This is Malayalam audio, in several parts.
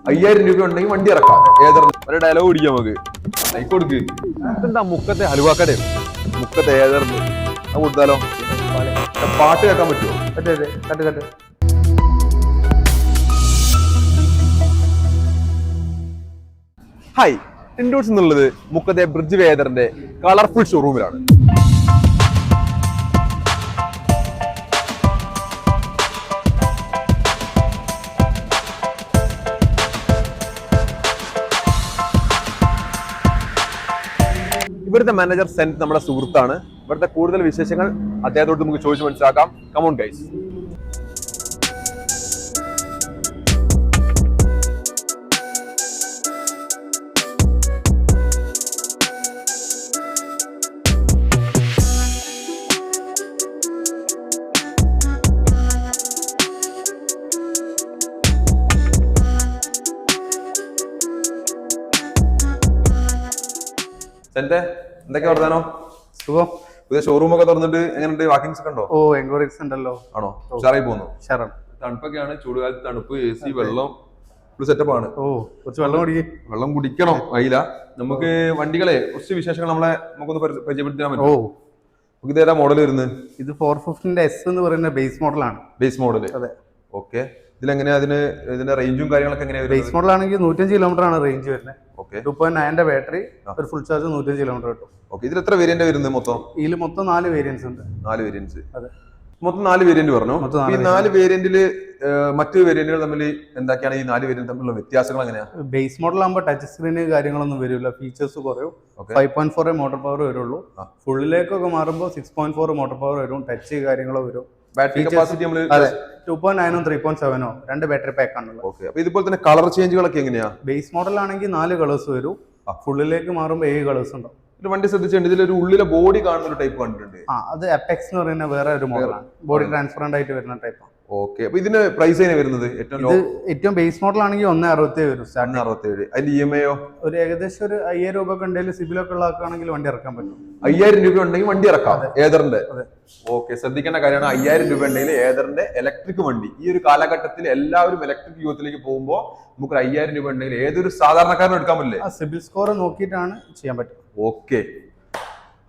5000 രൂപ ഉണ്ടെങ്കിൽ വണ്ടി ഇറക്കാം. ഏതൊരു ഡയലോഗ് പിടിക്കാം നമുക്ക്. ലൈക്ക് കൊടുക്ക്. എന്താ മുക്കത്തെ ഹലുവാക്കട, മുക്കത്തെ ഏതറിന് അത് കൊടുത്താലോ? പാട്ട് കേൾക്കാൻ പറ്റുമോ? ഹായ്, ടിൻഡൂസ് എന്നുള്ളത് മുക്കത്തെ ബ്രിഡ്ജ് വേദറിന്റെ കളർഫുൾ ഷോറൂമിലാണ്. ഇവിടുത്തെ മാനേജർ സെന്റ് നമ്മുടെ സുഹൃത്താണ്. ഇവിടുത്തെ കൂടുതൽ വിശേഷങ്ങൾ അദ്ദേഹത്തോട് നമുക്ക് ചോദിച്ച് മനസ്സിലാക്കാം. Come on guys. സെന്റെ എന്തൊക്കെ വർത്താനോ? സുഖം. പുതിയ ഷോറൂം ഒക്കെ തുറന്നിട്ട് എങ്ങനെയുണ്ട്? വാക്കിങ്സ് ഒക്കെ ഉണ്ടോ? ഓ, എൻക്വയറീസ് ഉണ്ടല്ലോ. ആണോ? ഉഷാറായി പോകുന്നു. തണുപ്പൊക്കെയാണ്, ചൂടുകാലത്ത് തണുപ്പ്, AC, വെള്ളം, ഫുൾ സെറ്റപ്പ് ആണ്. ഓ, കുറച്ച് വെള്ളം കുടിക്കണം. അതില നമുക്ക് വണ്ടികളെ കുറച്ച് വിശേഷങ്ങൾ നമുക്കൊന്ന് പരിചയപ്പെടുത്താൻ പറ്റും. നമുക്ക് ഇതേതാ മോഡൽ വരുന്നത്? ഇത് 450 S എന്ന് പറയുന്ന ബേസ് മോഡലാണ്. Base model. അതെ. ഓക്കെ. ഇതിലെങ്ങനെയാ ഇതിന്റെ റേഞ്ചും കാര്യങ്ങളൊക്കെ എങ്ങനെയാ? ബേസ് മോഡൽ ആണെങ്കിൽ 105 കിലോമീറ്റർ ആണ് റേഞ്ച് വരുന്നത്. 2.9 ബാറ്ററി, ഒരു ഫുൾ ചാർജ് 105 കിലോമീറ്റർ കിട്ടും. ഓക്കെ. ഇതിൽ എത്ര വേരിയന്റ് വരുന്നത് മൊത്തം? ഇതിൽ മൊത്തം 4 വേരിയൻസ് ഉണ്ട്. 4 വേരിയൻസ്. അതെ, മൊത്തം 4 വേരിയന്റ് പറഞ്ഞു. ഈ 4 വേരിയന്റില് മറ്റു വേരിയന്റുകൾ തമ്മിൽ എന്തൊക്കെയാണ്? ഈ 4 വേരിയന്റ് തമ്മിലുള്ള വ്യത്യാസങ്ങൾ എങ്ങനെയാ? ബേസ് മോഡൽ ആകുമ്പോൾ ടച്ച് സ്ക്രീന് കാര്യങ്ങളൊന്നും വരില്ല, ഫീച്ചേഴ്സ് കുറയും. 5.4 മോട്ടോർ പവർ വരുള്ളൂ. ഫുള്ളിലേക്കൊക്കെ മാറുമ്പോൾ 6.4 മോട്ടോർ പവർ വരും, ടച്ച് കാര്യങ്ങളോ വരും. ബാറ്ററി കപ്പാസിറ്റി 2.9 3.7 രണ്ട് ബാറ്ററി പാക്ക് ആണുള്ളത്. ഓക്കെ. അപ്പൊ ഇതുപോലെ തന്നെ കളർ ചേഞ്ചുകളൊക്കെ എങ്ങനെയാ? ബേസ് മോഡൽ ആണെങ്കിൽ 4 കളേഴ്സ് വരും, ഫുള്ളിലേക്ക് മാറുമ്പോൾ 7 കളേഴ്സ് ഉണ്ടാവും. ഒരു വണ്ടി ശ്രദ്ധിച്ചിട്ടുണ്ട്, ഇതിലൊരു ഉള്ളിലെ ബോഡി കാണുന്ന ഒരു ടൈപ്പ് കണ്ടിട്ടുണ്ട്. അത് അപെക്സ് എന്ന് പറയുന്ന വേറെ ഒരു മോഡലാണ്, ബോഡി ട്രാൻസ്പെറന്റ് ആയിട്ട് വരുന്ന ടൈപ്പാണ്. ഓക്കെ. അപ്പൊ ഇതിന് പ്രൈസ് എങ്ങനെ വരുന്നത്? ഏറ്റവും ബേസ് മോഡൽ ആണെങ്കിൽ 1.67 വരും. 1.67. അതിന്റെ EMI ഒരു ഏകദേശം ഒരു 5000 രൂപ ഒക്കെ ഉണ്ടെങ്കിൽ സിബിലൊക്കെ ഉള്ള ആൾക്കാണെങ്കിൽ വണ്ടി ഇറക്കാൻ പറ്റും. 5000 രൂപ ഉണ്ടെങ്കിൽ വണ്ടി ഇറക്കാം, ഏതറിന്റെ. ഓക്കെ. ശ്രദ്ധിക്കേണ്ട കാര്യമാണ്, 5000 രൂപ ഉണ്ടെങ്കിൽ ഏതറിന്റെ ഇലക്ട്രിക് വണ്ടി. ഈ ഒരു കാലഘട്ടത്തിൽ എല്ലാവരും ഇലക്ട്രിക് യൂത്തിലേക്ക് പോകുമ്പോൾ നമുക്ക് 5000 രൂപ ഉണ്ടെങ്കിൽ ഏതൊരു സാധാരണക്കാരനും എടുക്കാൻ പറ്റില്ലേ? സിബിൽ സ്കോർ നോക്കിയിട്ടാണ് ചെയ്യാൻ പറ്റും. ഓക്കെ.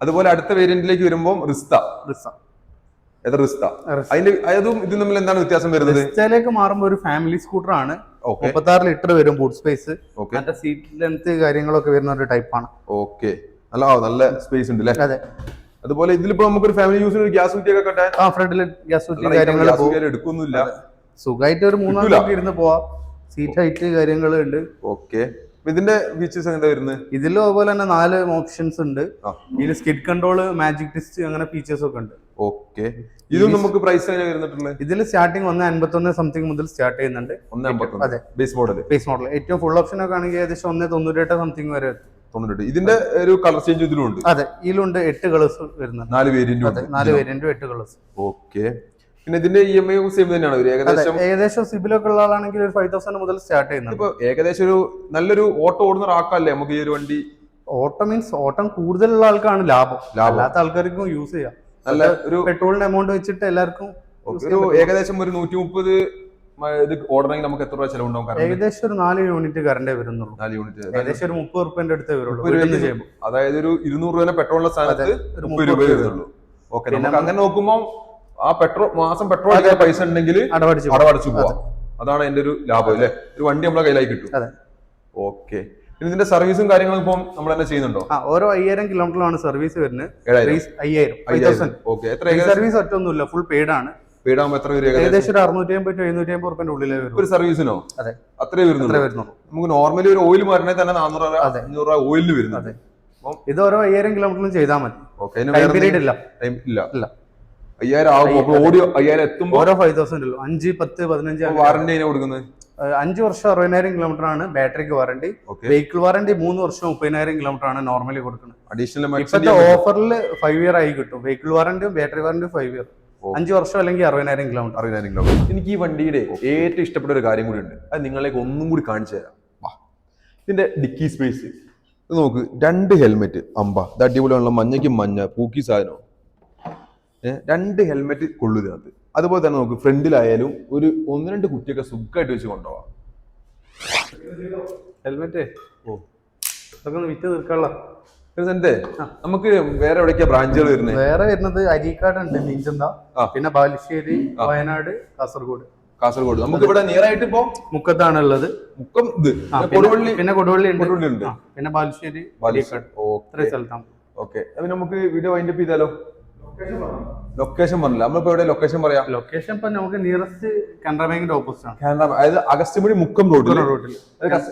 അതുപോലെ അടുത്ത വേരിയന്റിലേക്ക് വരുമ്പോൾ റിസ്ത. അതും ഇതും തമ്മിൽ എന്താണ് വ്യത്യാസം വരുന്നത്? റിസ്തയിലേക്ക് മാറുമ്പോൾ ഒരു ഫാമിലി സ്കൂട്ടർ ആണ്. 36 ലിറ്റർ വരും ബൂട്ട് സ്പേസ്, സീറ്റ് ലെങ്ത് കാര്യങ്ങളൊക്കെ വരുന്ന ഒരു ടൈപ്പാണ്. ഓക്കെ. നല്ല സ്പേസ് ഉണ്ട് അല്ലേ? അതെ. അതുപോലെ ഇതിലിപ്പോ നമുക്കൊരു ഫാമിലി യൂസിന് ഗ്യാസ് കുറ്റി ഒക്കെ കട്ടെ. ഫ്രണ്ടില് ഗ്യാസ് കുറ്റി കാര്യങ്ങൾ എടുക്കൊന്നുമില്ല, സുഖമായിട്ട് ഒരു 3 ഇരുന്ന് പോവാം. സീറ്റ് ഹൈറ്റ് കാര്യങ്ങളുണ്ട്. ഓക്കെ. ഇതിന്റെ ഫീച്ചേഴ്സ് എന്താ വരുന്നത്? ഇതിലും അതുപോലെ തന്നെ 4 ഓപ്ഷൻസ് ഉണ്ട്. ഇതിൽ സ്കിഡ് കൺട്രോൾ, മാജിക് ഡിസ്റ്റ് അങ്ങനെ ഫീച്ചേഴ്സ് ഒക്കെ ഉണ്ട്. ഓക്കെ. ഇതും നമുക്ക് പ്രൈസ് എങ്ങനെ വരുന്നുണ്ട്? ഇതിൽ സ്റ്റാർട്ടിംഗ് 1.51 സംതിങ് മുതൽ സ്റ്റാർട്ട് ചെയ്യുന്നുണ്ട്. 1.51. അതെ, ബേസ് മോഡൽ. ഏറ്റവും ഫുൾ ഓപ്ഷൻ ഒക്കെ ആണെങ്കിൽ ഏകദേശം 1.98 സംതിങ് വരെ. 98. ഇതിന്റെ ഒരു കളർ ചേഞ്ച് ഇതിലുണ്ട്. അതെ, ഇതിലുണ്ട് 8 കളേഴ്സ് വരുന്നുണ്ട്. 4 വേരിയന്റും. 4 വേരിയന്റും 8 കളേഴ്സ്. ഓക്കെ. പിന്നെ ഇതിന്റെ EMI സെയിം തന്നെയാണ്? ഏകദേശം സിബിലൊക്കെ ഉള്ള ആളാണെങ്കിൽ ഒരു 5000 മുതൽ സ്റ്റാർട്ട് ചെയ്യുന്നത്. ഇപ്പൊ ഏകദേശം ഒരു നല്ലൊരു ഓട്ടോ ഓടുന്ന ഒരാൾക്കല്ലേ നമുക്ക് ഈ ഒരു വണ്ടി? ഓട്ടോ മീൻസ് ഓട്ടം കൂടുതലുള്ള ആൾക്കാണ് ലാഭം, അല്ലാത്ത ആൾക്കാർക്കും യൂസ് ചെയ്യാം. നല്ല ഒരു പെട്രോളിന്റെ എമൗണ്ട് വെച്ചിട്ട് എല്ലാവർക്കും ഏകദേശം ഒരു 130 ഇത് ഓടണമെങ്കിൽ നമുക്ക് എത്ര രൂപ ചെലവുണ്ടാവും? ഏകദേശം ഒരു 4 യൂണിറ്റ് കറണ്ടേ വരുന്നുള്ളൂ. 4 യൂണിറ്റ് ഏകദേശം ഒരു 30 റുപ്യന്റെ അടുത്തേ വരുള്ളൂ. അതായത് ഒരു 200 രൂപ പെട്രോളിന്റെ സ്ഥാനത്ത് 30 രൂപ വരുന്നുള്ളൂ. ഓക്കെ. നമുക്ക് അങ്ങനെ നോക്കുമ്പോൾ ആ മാസം പെട്രോൾ അടിക്കാൻ പൈസ ഉണ്ടെങ്കിൽ അടവടച്ചു പോവാം. അതാണ് എന്റെ ഒരു ലാഭം അല്ലേ? ഒരു വണ്ടി നമ്മളെ കയ്യിലായി കിട്ടും. ഓക്കെ. ഇതിന്റെ സർവീസും കാര്യങ്ങളും ഇപ്പം നമ്മൾ തന്നെ ചെയ്യുന്നുണ്ടോ? ഓരോ 5000 കിലോമീറ്ററിലാണ് സർവീസ് വരുന്നത്. 5000. ഓക്കെ. എത്ര സർവീസ് ഒറ്റൊന്നുമില്ല, ഫുൾ പെയ്ഡ് ആണ്. പെയ്ഡ് ആകുമ്പോൾ എത്ര വരും? ഏകദേശം 650 750 റുപ്യന്റെ ഉള്ളിലേ വരും ഒരു സർവീസിനോ? അതെ, അത്രേ വരുന്നുള്ളൂ. നമുക്ക് നോർമലി ഒരു ഓയിൽ മാറണേ തന്നെ 400 രൂപ 500 രൂപ ഓയിലിന് വരുന്നത്. ഇത് ഓരോ 5000 കിലോമീറ്ററിലും ചെയ്താൽ മതി. ഓക്കെ. ഇല്ല 5000 ആകുമ്പോൾ ഓഡിയോ 5000 എത്തുമ്പോൾ ഓരോ 5000 ഉള്ളൂ. 5 10 15 വാറന്റി കൊടുക്കുന്നത്. 5 വർഷം 60000 കിലോമീറ്റർ ആണ് ബാറ്ററിക്ക് വാറന്റി. വെഹിക്കിൾ വാറന്റി 3 വർഷം 30000 കിലോമീറ്റർ ആണ് നോർമലി കൊടുക്കുന്നത്. അഡീഷണൽ ഇപ്പോഴത്തെ ഓഫറിൽ 5 ഇയർ ആയി കിട്ടും. വെഹിക്കിൾ വാറന്റിയും ബാറ്ററി വാറന്റിയും 5 ഇയർ, 5 വർഷം അല്ലെങ്കിൽ 60000 കിലോമീറ്റർ. എനിക്ക് ഈ വണ്ടിയുടെ ഏറ്റവും ഇഷ്ടപ്പെട്ട ഒരു കാര്യം കൂടി ഉണ്ട്, അത് നിങ്ങളേക്ക് ഒന്നും കൂടി കാണിച്ചു തരാം. ഇതിന്റെ ഡിക്കി സ്പേസ് ഇത് നോക്ക്. 2 ഹെൽമെറ്റ് ഇത് അടിപൊളിയാണല്ലോ. മഞ്ഞയ്ക്ക് മഞ്ഞ, പൂക്കി സാധനം. 2 ഹെൽമെറ്റ് കൊള്ളുന്നത്. അതുപോലെ തന്നെ നോക്ക്, ഫ്രണ്ടിലായാലും ഒരു 1-2 കുറ്റിയൊക്കെ സുഖമായിട്ട് വെച്ച് കൊണ്ടുപോവാം. ഹെൽമെറ്റ് അതൊക്കെ ഒന്ന് വിറ്റ് തീർക്കാനുള്ള. നമുക്ക് വേറെ എവിടേക്കാ ബ്രാഞ്ചുകൾ വരുന്നത്? വേറെ വരുന്നത് അരീക്കാട് ഉണ്ട്, മീഞ്ചന്ത, പിന്നെ ബാലുശ്ശേരി, വയനാട്, കാസർഗോഡ്. നമുക്ക് ഇവിടെ നിയർ ആയിട്ട് ഇപ്പൊ മുക്കത്താണ് ഉള്ളത്. മുക്കം ഇത് പിന്നെ കൊടുവള്ളി ഉണ്ട്, പിന്നെ ബാലുശ്ശേരി, ഇത്രയും സ്ഥലത്താണ്. ഓക്കെ, അപ്പൊ നമുക്ക് വീഡിയോ വൈൻഡ് അപ്പ് ചെയ്താലോ? ലൊക്കേഷൻ പറഞ്ഞില്ല, നമ്മളിപ്പോ എവിടെ ലൊക്കേഷൻ പറയാം? ലൊക്കേഷൻ ഇപ്പൊ നമുക്ക് നിയറസ്റ്റ് കാനറ ബാങ്കിന്റെ ഓപ്പോസിറ്റ് ആണ്. അതായത് അഗസ്ത്യമൊഴി മുക്കം റോഡിൽ.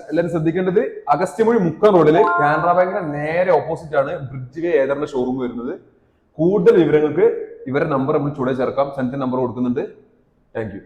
എല്ലാവരും ശ്രദ്ധിക്കേണ്ടത്, അഗസ്ത്യമൊഴി മുക്കം റോഡില് കാനറ ബാങ്കിന്റെ നേരെ ഓപ്പോസിറ്റ് ആണ് ബ്രിഡ്ജ് വേ ഏതറിന്റെ ഷോറൂം വരുന്നത്. കൂടുതൽ വിവരങ്ങൾക്ക് ഇവരുടെ നമ്പർ നമ്മൾ ചുവടെ ചേർക്കാം, സെൻറ്റർ നമ്പർ കൊടുക്കുന്നുണ്ട്. Thank you.